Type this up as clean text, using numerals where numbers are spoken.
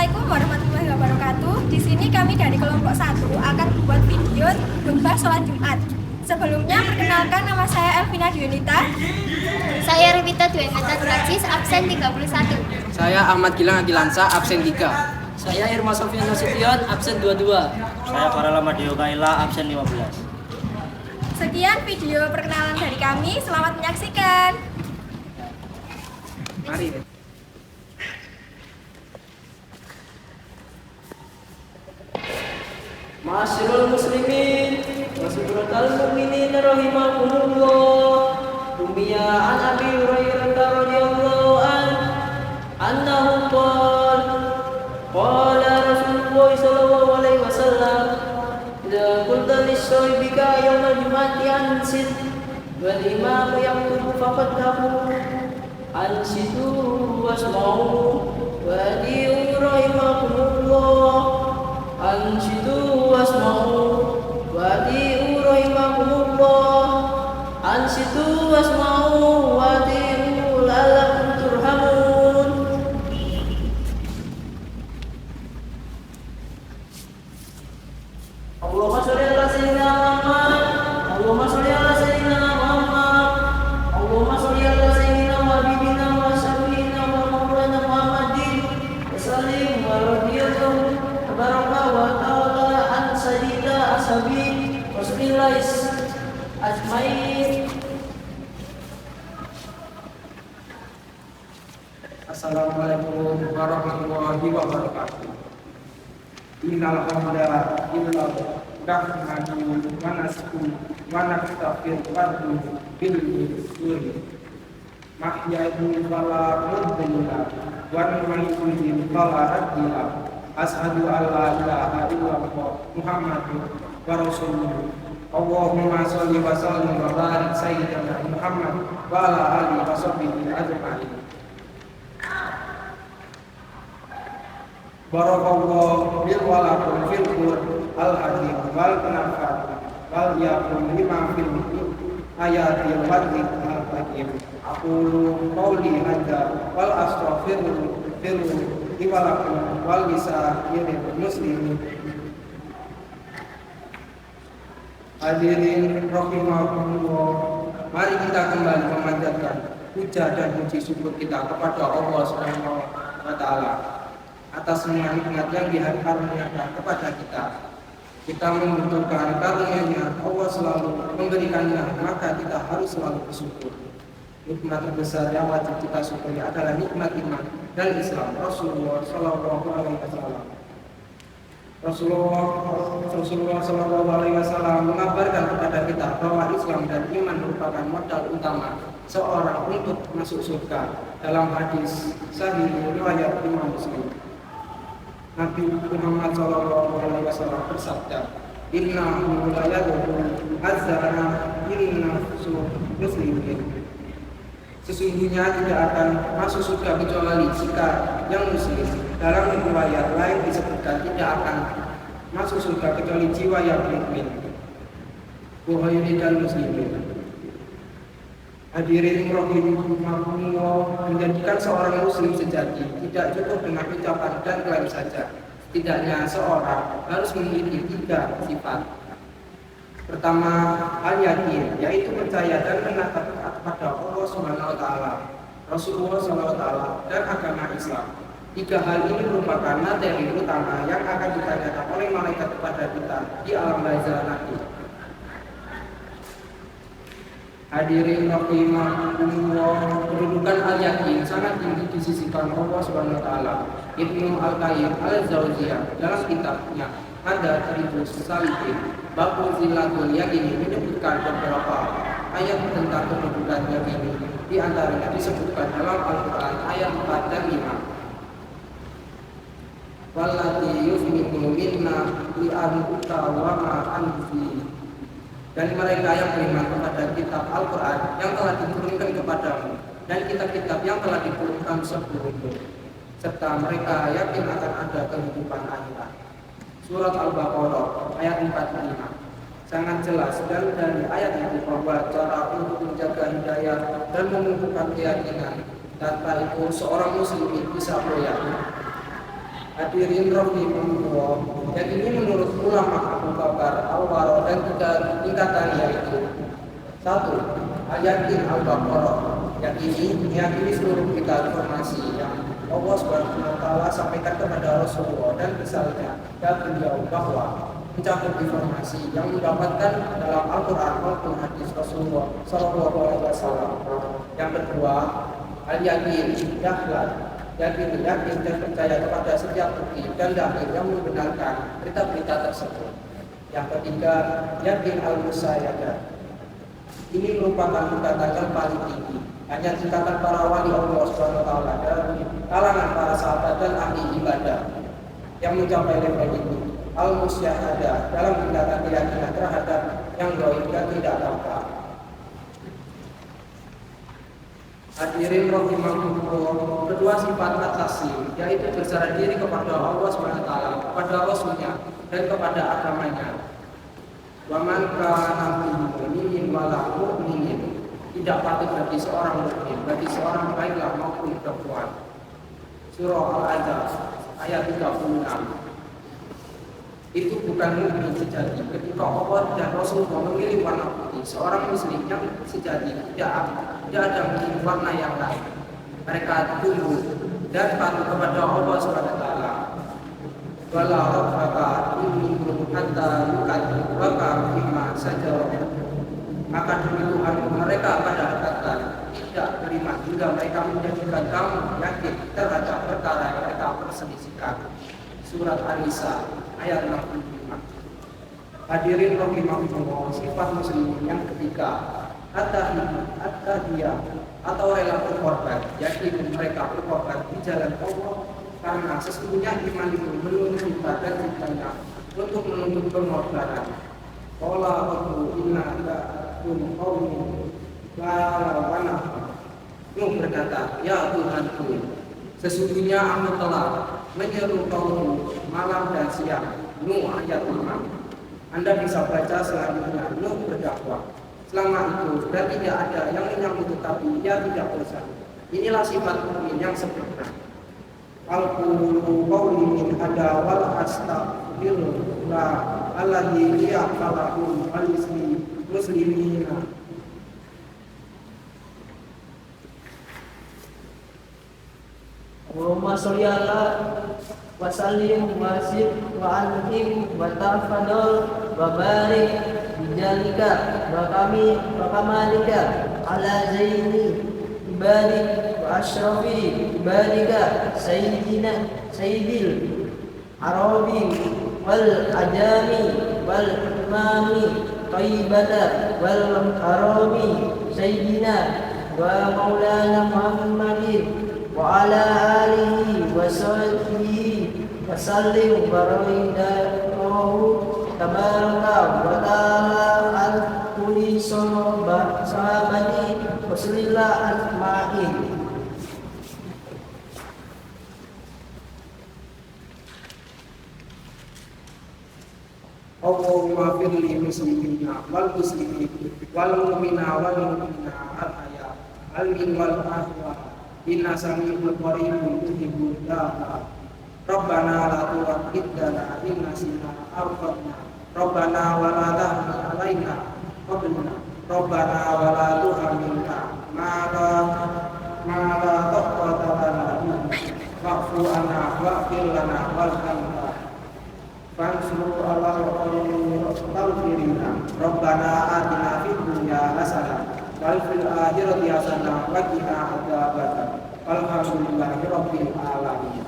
Assalamualaikum warahmatullahi wabarakatuh. Di sini kami dari kelompok 1 akan membuat video khutbah sholat Jumat. Sebelumnya perkenalkan, nama saya Elvina Dionita. Saya Revita Dwenata Durajis, absen 31. Saya Ahmad Gilang Agilansa, absen 3. Saya Irma Sofian Nasution, absen 22. Saya Farala Madio Kaila, absen 15. Sekian video perkenalan dari kami. Selamat menyaksikan. Mari. Ma'asyiral muslimin wa subratal mu'minin rahimakumullah. Rumiya an Abi Hurairah radhiyallahu anhu qala Rasulullah sallallahu alaihi wasallam idza qulta lis-shahibika yawmal jum'ati ansit wal imam yaktubu faqaddahu ansitu wasma'u wa adi'u rahimakumullah ansitu wasma'u wa adi'u rahimakumullah ansitu wasma'u wa adi'u la'allakum turhamun. Allahumma sholli ala sayyidina Muhammad, Allahumma sholli ala sayyidina Muhammad, Allahumma sholli ala sayyidina wa habibina wa syafiina wa maulana Muhammadin wa sallim wa radiyallahu tabaraka wa ta'ala an sayyidina ashabi Rasulillah ajmain. Assalamualaikum warahmatullahi wabarakatuh. Innal hamdalillah nahmadu wa nasta'inuhu wa nastaghfiruh bil suri mahyadu fala mudilla wa nu'minu fala radilla asyhadu an la ilaha illallah muhammadur rasulullah. Allahumma sholli wa sallim wa barik sayyidina Muhammad wa ala alihi wa sahbihi ajma'in. Barakallahu bil walakum fil qur'an al-hakim wal nafat wal yakum lima fil ayatil wajib al-hakim. Aqulu qawli hadza wal astaghfiru walakum wal lisa'iril muslimin. Hadirin rahimakumullah, mari kita kembali memanjatkan puja dan puji syukur kita kepada Allah Subhanahu wa taala atas semua nikmat yang dikaruniakan kepada kita. Kita membutuhkan karunia-Nya, Allah selalu memberikannya, maka kita harus selalu bersyukur. Nikmat terbesar yang wajib kita syukuri adalah nikmat iman dan Islam. Rasulullah Shallallahu Alaihi Wasallam mengabarkan kepada kita bahwa Islam dan iman merupakan modal utama seorang untuk masuk surga. Dalam hadis sahih riwayat Imam Muslim, Nabi Muhammad SAW bersabda, Innahu la yadkhulu az-zana illa muslimin. Sesungguhnya tidak akan masuk surga kecuali jika yang muslim. Dalam riwayat lain disebutkan tidak akan masuk surga kecuali jiwa yang mukmin. Wahai dan muslimin, hadirin rahimakumullah, menjadikan seorang muslim sejati tidak cukup dengan ucapan dan klaim saja. Setidaknya seorang harus memiliki 3 sifat. Pertama, al-yakin, yaitu percaya dan menatap kepada Allah Subhanahu wa taala, Rasulullah SAW, dan agama Islam. 3 hal ini merupakan materi utama yang akan ditanyakan oleh malaikat kepada kita di alam barzah nanti. Hadirin rahimakumullah, kedudukan al-yakin sangat tinggi di sisi Allah Subhanahu wa taala. Ibnu Al-Qayyim Al-Jauziyah dalam kitabnya Ada Tribus Salihin Babu Zilatul Yakin menyebutkan beberapa ayat tentang kedudukan yakin. Di antaranya disebutkan dalam Al-Quran ayat 4 dan 5. Wallati yufmiku minna li'anuka wa ma'anfi. Dan mereka yang beriman kepada kitab Al-Quran yang telah diturunkan kepadamu dan kitab-kitab yang telah diturunkan sebelummu, serta mereka yakin akan ada kehidupan akhirat. Surat Al-Baqarah ayat 45. Sangat jelas dan dari ayat itu bahwa cara untuk menjaga hidayah dan menumbuhkan keyakinan tanpa itu seorang muslim bisa goyah. Hadirin rahimahullah, yang ini menurut ulama Abu Bakar Al-Waro dan tiga tingkatan yaitu: 1. Al-yakin Al-Baqarah, yang ini meyakini seluruh kitab informasi yang Allah SWT sampaikan kepada Rasulullah dan misalnya dan beliau bahwa mencakup informasi yang didapatkan dalam Al-Quran maupun hadis Rasulullah SAW. Yang kedua, al-yakin dahlan, yakin dan percaya kepada setiap bukti dan dalil yang membenarkan berita-berita tersebut. Yang ketiga, yakin al-musayyadah. Ini merupakan tingkatan yang paling tinggi, hanya tingkatan para wali Allah SWT dari kalangan para sahabat dan ahli ibadah yang mencapai level itu. Al-musyahadah dalam tingkatan keyakinan terhadap yang gaib dan tidak tampak. Hadirin rahimahullah, kedua sifat at-taslim, yaitu berserah diri kepada Allah SWT, kepada Rasulnya dan kepada agamanya. Wa man kana mu'minin wala mu'minin, tidak patut bagi seorang mukmin, bagi seorang baiklah maupun perempuan. Surah Al-Ahzab ayat 36. Itu bukan mukmin sejati. Ketika Allah dan Rasulullah memilih warna putih, seorang muslim yang sejati tidak ada memilih warna yang lain. Mereka tunduk dan patuh kepada Allah SWT. Wala rabbaka minhum hatta yuqaddiruka bima sajara. Maka demi Tuhan mereka pada hakikatnya tidak beriman hingga mereka menjadikan kamu yakin terhadap perkara yang mereka perselisihkan. Surat An-Nisa ayat 65. Hadirin rahimahullah, sifat muslimin yang ketiga, at-tahiyah atau rela berkorban, yakin mereka berkorban di jalan Allah karena sesungguhnya iman itu menuntut ibadah cintanya untuk menuntut pengorbanan. Qala rabbu inna la'akum qawmin la'alawana. Nuh berkata, ya Tuhanku, sesungguhnya aku telah menyeru kaummu malam dan siang. Nuh ayat 5. Anda bisa baca selanjutnya. Nuh berdakwah selama itu dan tidak ada yang menyambut tetapi ia tidak bosan. Inilah sifat mukmin yang sempurna. Al-qulu qawli min hada wal astaghfirullah alladzi yaqalahu al-muslimina. Allahumma sholli ala wa sallim wa zid wa an'im wa tafadhal wa barik bijalika wa kamalika ala zaini ibadik wa asyrafi ibadika sayyidil arabi wal ajami wal imami tayyibata wal harami sayyidina wa maulana Muhammadin wa ala alihi wa sahbihi wa sallim barakatuhu tabaraka wa ta'ala al kulli sahabati wa sallallahu ajma'in. Allahumma firli muslimina wal muslimin wal mu'mina wal mu'mina al-haya al-min wal ahwa. Inna sami'un qaribun tuhibbul da'a. Rabbana la tu'akhidna in nasina aw akhtana. Rabbana wa la tahmil 'alaina Rabbana wa la tuhammilna ma la taqata lana bihi wa'fu 'anna wa'fir lana warhamna fansur 'ala al-qawmina. Rabbana atina fid dunya hasanah wal fil akhirati hasanah wa qina adzabannar. Alhamdulillahi rabbil alamin.